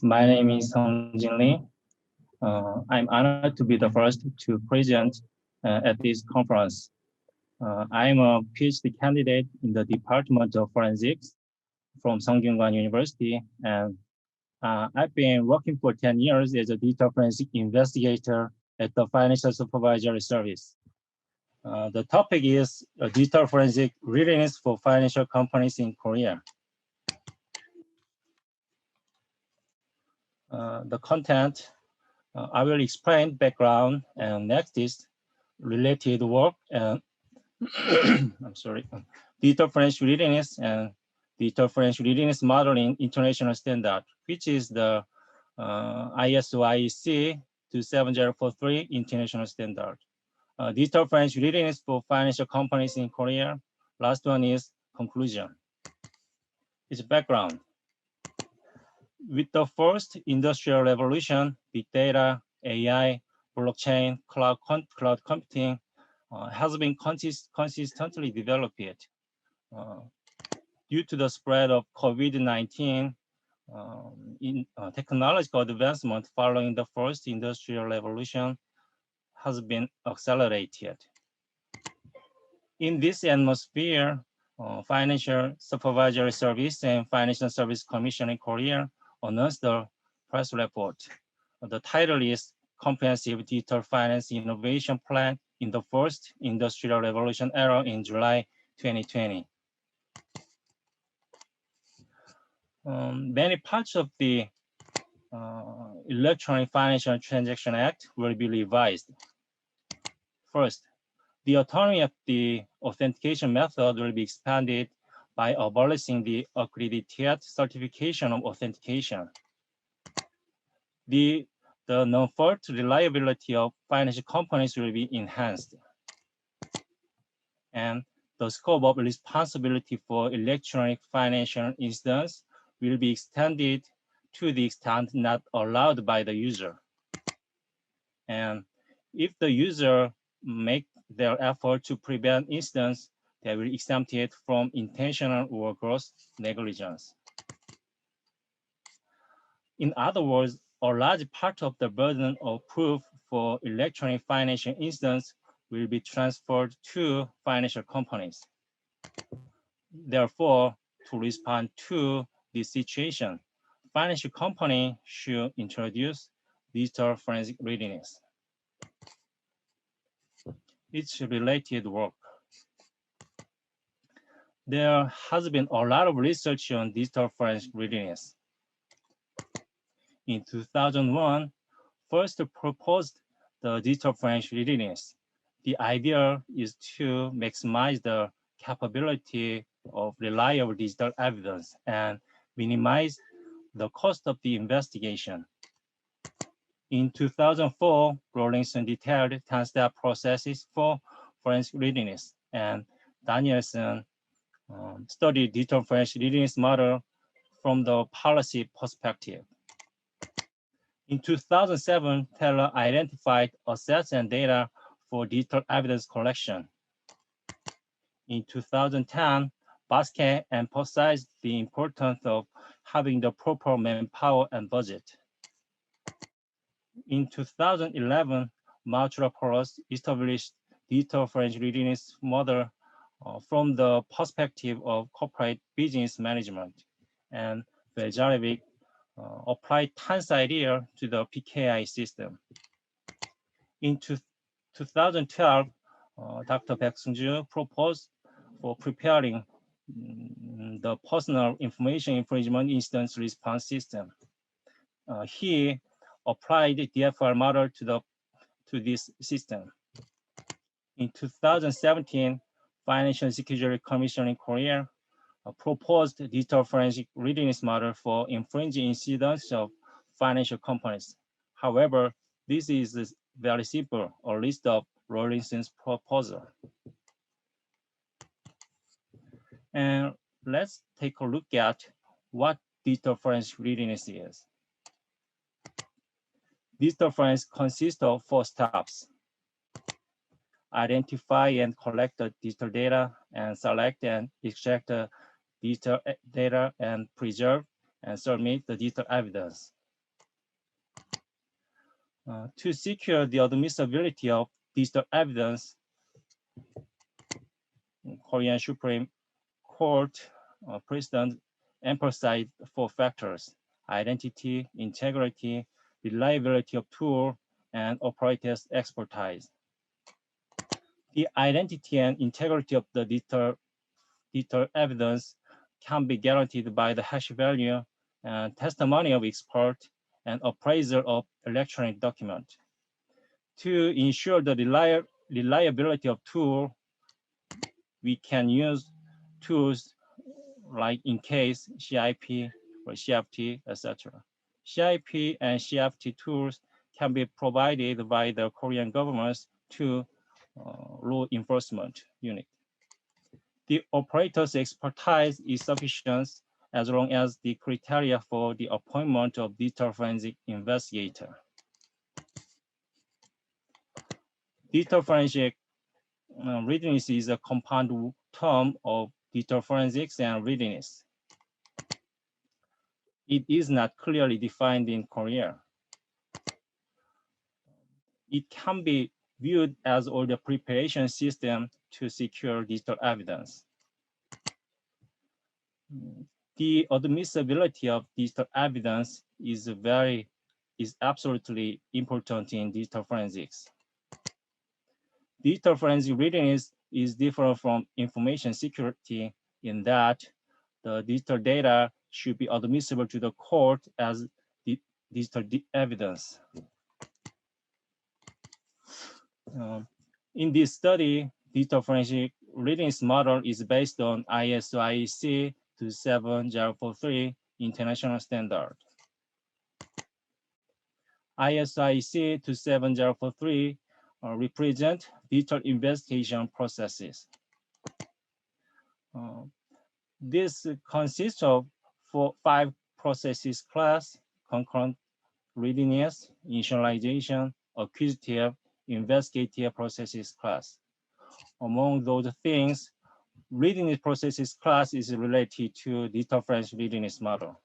My name is Sungjin. I'm honored to be the first to present at this conference. I'm a PhD candidate in the Department of Forensics from Sungjin University, and I've been working for 10 years as a digital forensic investigator at the Financial Supervisory Service. The topic is digital forensic readiness for financial companies in Korea. The content, I will explain background, and next is related work and I'm sorry, digital forensic readiness and digital forensic readiness modeling international standard, which is the ISO IEC 27043 international standard. Digital forensic readiness for financial companies in Korea. Last one is conclusion. Its background. With the first industrial revolution, big data, AI, blockchain, cloud computing has been consistently developed. Due to the spread of COVID-19, in technological advancement following the first industrial revolution has been accelerated. In this atmosphere, Financial Supervisory Service and Financial Service Commission in Korea announced the press report. The title is Comprehensive Digital Finance Innovation Plan in the First Industrial Revolution Era in July 2020. Many parts of the Electronic Financial Transaction Act will be revised. First, the autonomy of the authentication method will be expanded by abolishing the accredited certification of authentication. The non-fault reliability of financial companies will be enhanced. And the scope of responsibility for electronic financial incidents will be extended to the extent not allowed by the user. And if the user make their effort to prevent incidents, they will exempt it from intentional or gross negligence. In other words, a large part of the burden of proof for electronic financial incidents will be transferred to financial companies. Therefore, to respond to this situation, financial company should introduce digital forensic readiness. It's related work. There has been a lot of research on digital forensic readiness. In 2001, first proposed the digital forensic readiness. The idea is to maximize the capability of reliable digital evidence and minimize the cost of the investigation. In 2004, Rawlinson detailed 10-step processes for forensic readiness, and Danielson studied digital forensic readiness model from the policy perspective. In 2007, Taylor identified assets and data for digital evidence collection. In 2010, Basquet emphasized the importance of having the proper manpower and budget. In 2011, Matropoulos established digital forensic readiness model from the perspective of corporate business management, and Veljarevic applied TAN's idea to the PKI system. In 2012, Dr. Baek Sung-ju proposed for preparing the personal information infringement incident response system. He applied the DFR model to this system. In 2017, Financial Security Commission in Korea proposed digital forensic readiness model for infringing incidents of financial companies. However, this is very simple, a list of Rawlinson's proposal. And let's take a look at what digital forensic readiness is. Digital forensic consists of 4 steps: identify and collect the digital data, and select and extract the digital data, and preserve and submit the digital evidence. To secure the admissibility of digital evidence, Korean Supreme Court President emphasized four factors: identity, integrity, reliability of tool, and operator's expertise. The identity and integrity of the digital evidence can be guaranteed by the hash value and testimony of expert and appraisal of electronic document. To ensure the reliability of tool, we can use tools like in case CIP or CFT, etc. CIP and CFT tools can be provided by the Korean government to law enforcement unit. The operator's expertise is sufficient as long as the criteria for the appointment of digital forensic investigator. Digital forensic readiness is a compound term of digital forensics and readiness. It is not clearly defined in Korea. It can be viewed as all the preparation system to secure digital evidence. The admissibility of digital evidence is absolutely important in digital forensics. Digital forensic readiness is different from information security in that the digital data should be admissible to the court as digital evidence. In this study, digital forensic readiness model is based on ISO IEC 27043 international standard. ISO IEC 27043 represent digital investigation processes. This consists of 5 processes class: concurrent, readiness, initialization, acquisitive, investigative processes class. Among those things, readiness processes class is related to digital forensic readiness model.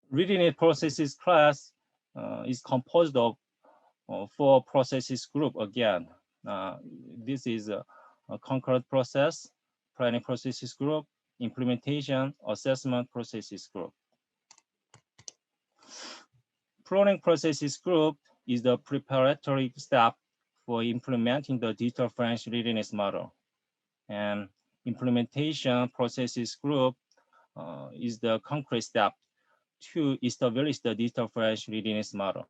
Readiness processes class is composed of 4 processes group again. This is a concurrent process, planning processes group, implementation, assessment processes group. Planning processes group is the preparatory step for implementing the digital forensic readiness model. And implementation processes group is the concrete step to establish the digital forensic readiness model.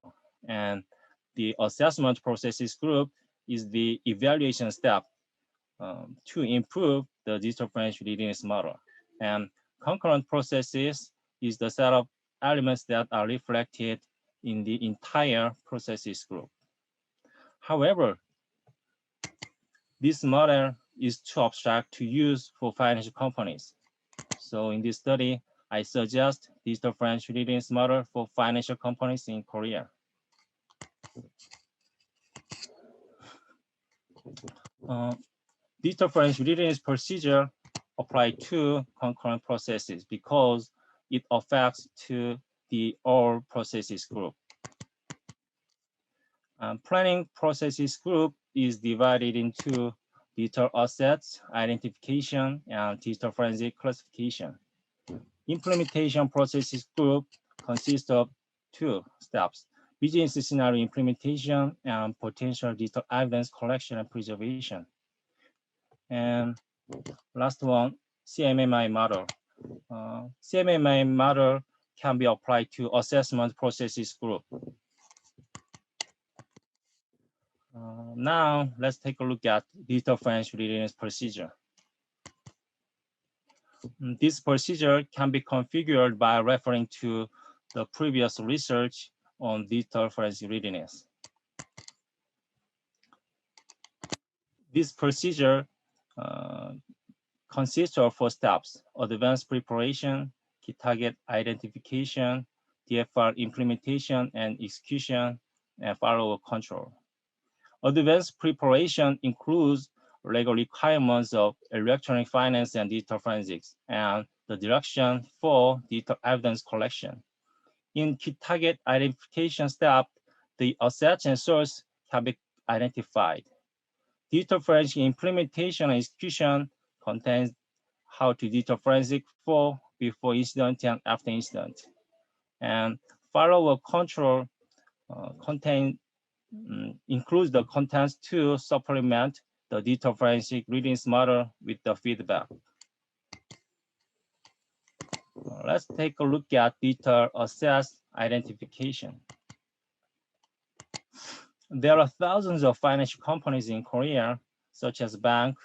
And the assessment processes group is the evaluation step to improve the digital forensic readiness model. And concurrent processes is the set of elements that are reflected in the entire processes group. However, this model is too abstract to use for financial companies. So in this study, I suggest digital forensic readiness model for financial companies in Korea. Digital forensic readiness procedure apply to concurrent processes because it affects to the all processes group. Planning processes group is divided into digital assets, identification, and digital forensic classification. Implementation processes group consists of 2 steps: business scenario implementation and potential digital evidence collection and preservation. And last one, CMMI model. CMMI model can be applied to assessment processes group. Now, let's take a look at digital forensic readiness procedure. This procedure can be configured by referring to the previous research on digital forensic readiness. This procedure consists of 4 steps: advanced preparation, key target identification, DFR implementation and execution, and follow-up control. Advanced preparation includes legal requirements of electronic finance and digital forensics, and the direction for digital evidence collection. In key target identification step, the assets and source can be identified. Digital forensic implementation and execution contains how to digital forensic for, before incident, and after incident. And follow-up control includes the contents to supplement the digital forensic readiness model with the feedback. Let's take a look at digital assets identification. There are thousands of financial companies in Korea, such as bank,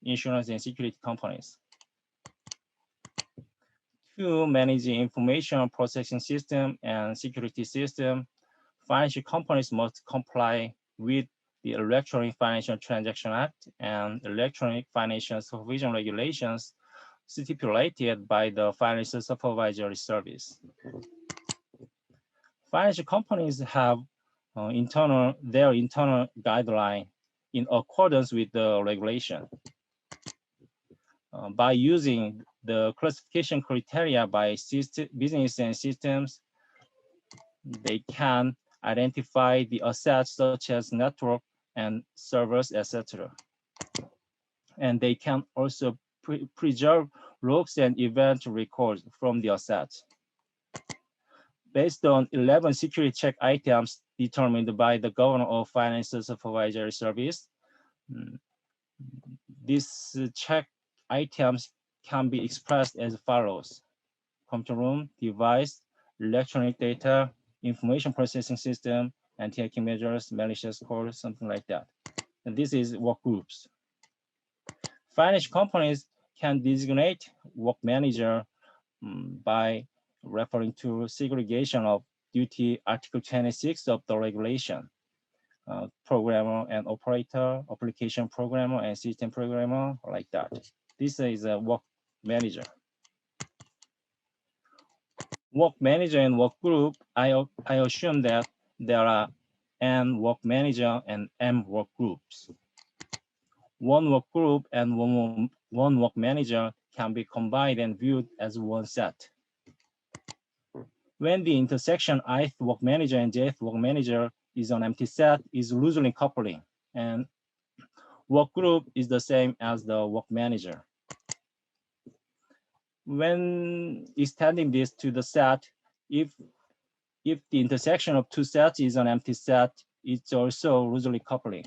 insurance, and security companies. To manage the information processing system and security system, financial companies must comply with the Electronic Financial Transaction Act and Electronic Financial Supervision regulations stipulated by the Financial Supervisory Service. Financial companies have their internal guideline in accordance with the regulation. By using the classification criteria by business and systems, they can identify the assets such as network and servers, etc. And they can also preserve logs and event records from the assets. Based on 11 security check items determined by the Governor of Financial Supervisory Service, these check items can be expressed as follows: computer room, device, electronic data, information processing system, anti-hacking measures, malicious code, something like that. And this is work groups. Financial companies can designate work manager by referring to segregation of duty Article 26 of the regulation. Programmer and operator, application programmer and system programmer, like that. This is a work manager. Work manager and work group, I assume that there are N work manager and M work groups. One work group and one work manager can be combined and viewed as one set. When the intersection ith work manager and jth work manager is an empty set, is loosely coupling, and work group is the same as the work manager. When extending this to the set, if the intersection of two sets is an empty set, it's also loosely coupling.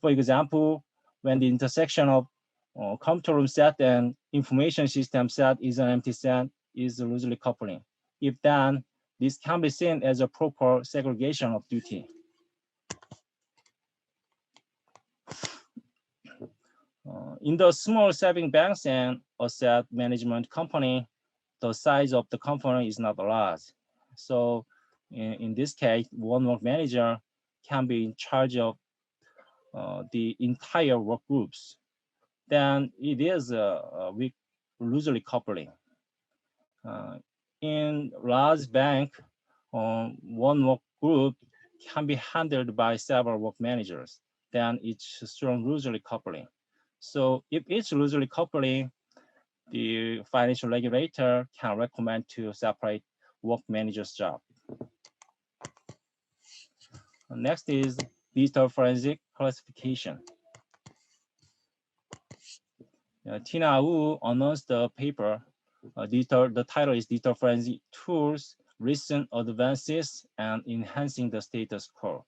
For example, when the intersection of computer room set and information system set is an empty set, is loosely coupling. If then, this can be seen as a proper segregation of duty. In the small saving banks and asset management company, the size of the company is not large. So in this case, one work manager can be in charge of the entire work groups. Then it is weak, loosely coupling. In large bank, one work group can be handled by several work managers. Then it's strong loosely coupling. So if it's loosely coupling, the financial regulator can recommend to separate work manager's job. Next is digital forensic classification. Tina Wu announced the paper. The title is Digital Forensic Tools, Recent Advances and Enhancing the Status Quo.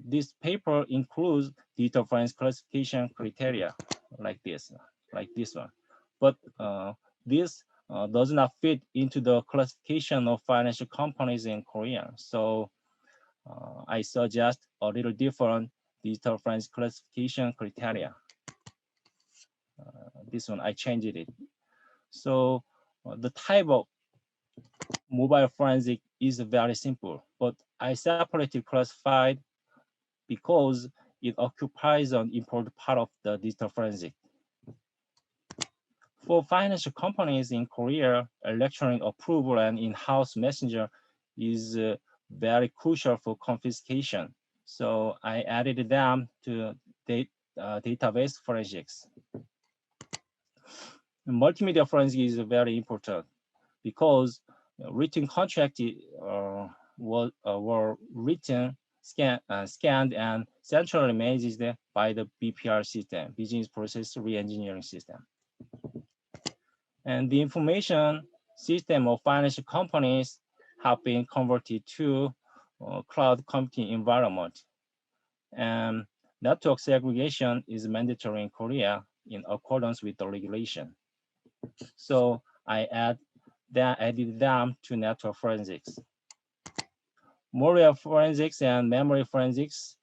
This paper includes digital forensic classification criteria like this one. But this does not fit into the classification of financial companies in Korea. So I suggest a little different digital forensic classification criteria. This one, I changed it. So the type of mobile forensic is very simple, but I separated classified because it occupies an important part of the digital forensic. For financial companies in Korea, electronic approval and in-house messenger is very crucial for confiscation. So I added them to database forensics. Multimedia forensic is very important because written contracts were written, scanned, and centrally managed by the BPR system, business process re-engineering system. And the information system of financial companies have been converted to cloud computing environment. And network segregation is mandatory in Korea in accordance with the regulation. So I added them to network forensics. Moral forensics and memory forensics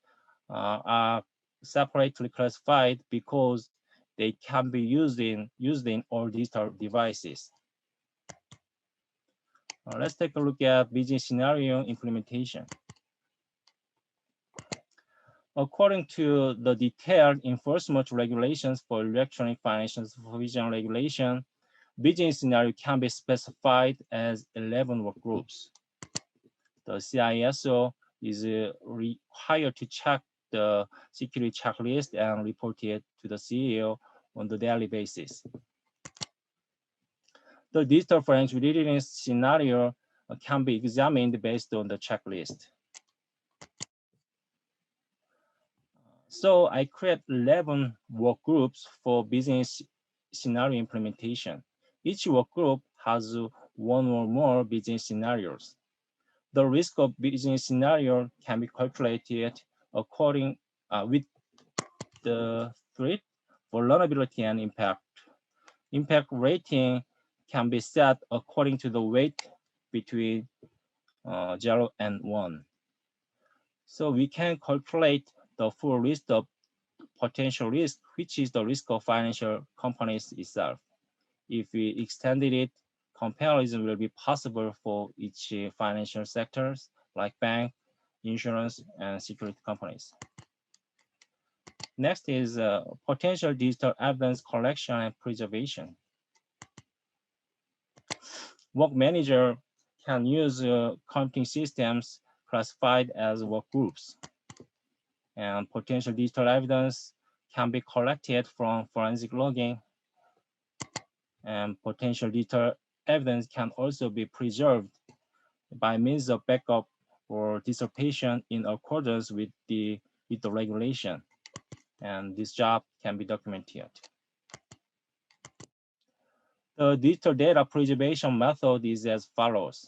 are separately classified because they can be used in all digital devices. Let's take a look at business scenario implementation. According to the detailed enforcement regulations for electronic financial supervision regulation, business scenario can be specified as 11 work groups. The CISO is required to check the security checklist and report it to the CEO on the daily basis. The digital forensic readiness scenario can be examined based on the checklist. So I create 11 work groups for business scenario implementation. Each work group has one or more business scenarios. The risk of business scenario can be calculated according with the threat, vulnerability, and impact. Impact rating can be set according to the weight between 0 and 1. So we can calculate the full list of potential risk, which is the risk of financial companies itself. If we extended it, comparison will be possible for each financial sectors like bank, insurance, and security companies. Next is potential digital evidence collection and preservation. Work manager can use computing systems classified as work groups. And potential digital evidence can be collected from forensic logging. And potential digital evidence can also be preserved by means of backup or dissipation in accordance with the regulation. And this job can be documented. The digital data preservation method is as follows.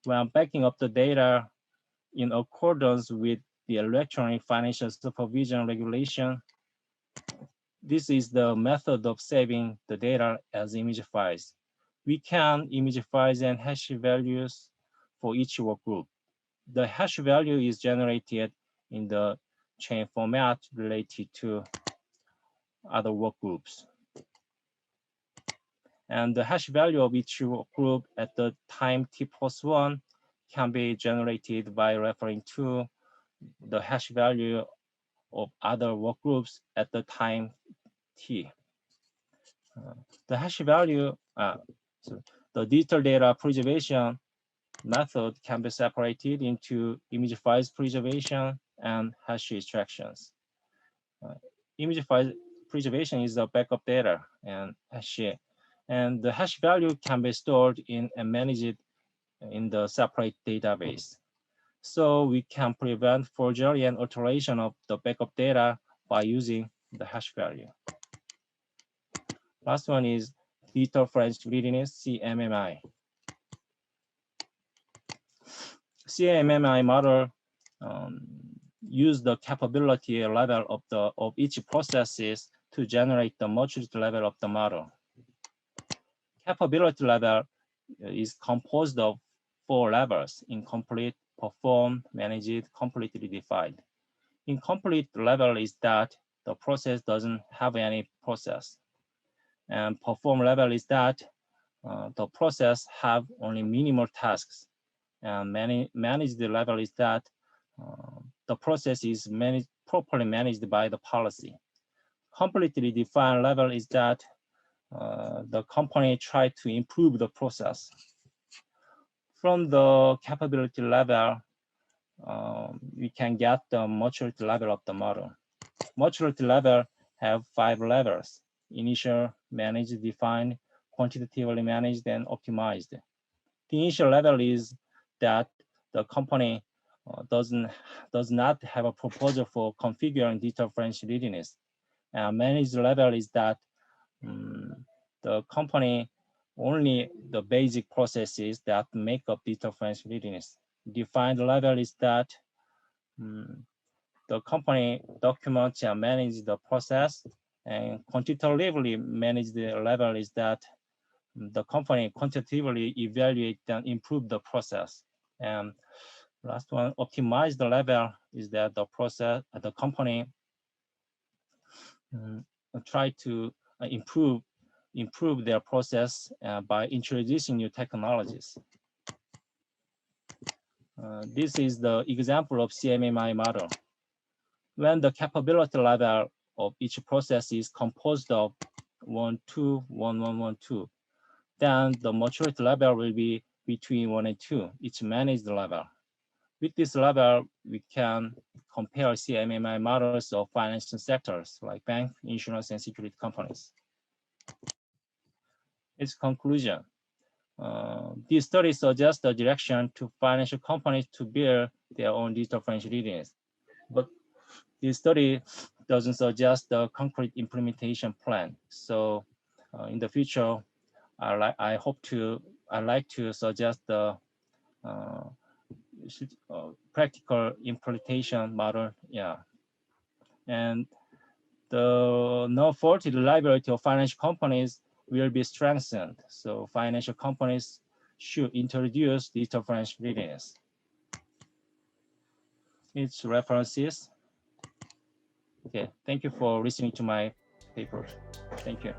When backing up the data in accordance with the electronic financial supervision regulation, this is the method of saving the data as image files. We can image files and hash values for each work group. The hash value is generated in the chain format related to other work groups. And the hash value of each work group at the time t+1 can be generated by referring to the hash value of other work groups at the time t. The hash value, so the digital data preservation method can be separated into image files preservation and hash extractions. Image file preservation is the backup data and hash, and the hash value can be stored in and managed in the separate database. So we can prevent forgery and alteration of the backup data by using the hash value. Last one is digital forensic readiness, CMMI. CMMI model use the capability level of each processes to generate the maturity level of the model. Capability level is composed of 4 levels: incomplete, perform, managed, completely defined. Incomplete level is that the process doesn't have any process. And perform level is that the process have only minimal tasks. And managed level is that the process is properly managed by the policy. Completely defined level is that the company tried to improve the process. From the capability level, we can get the maturity level of the model. Maturity level have 5 levels. initial, managed, defined, quantitatively managed, and optimized. The initial level is that the company does not have a proposal for configuring digital forensic readiness. And managed level is that the company only the basic processes that make up digital forensic readiness. Defined level is that the company documents and manages the process, and quantitatively managed level is that the company quantitatively evaluate and improve the process. And last one, optimized level is that the company try to improve their process by introducing new technologies. This is the example of CMMI model. When the capability level of each process is composed of 1, 2, 1, 1, 1, 2, then the maturity level will be between 1 and 2, each managed level. With this level, we can compare CMMI models of financial sectors like bank, insurance, and security companies. Its conclusion. This study suggests the direction to financial companies to build their own digital forensic readiness. But this study doesn't suggest the concrete implementation plan. So in the future, I'd like to suggest the practical implementation model. Yeah. And the no-fault reliability of financial companies will be strengthened. So financial companies should introduce digital forensic readiness. Its references. Okay, thank you for listening to my paper. Thank you.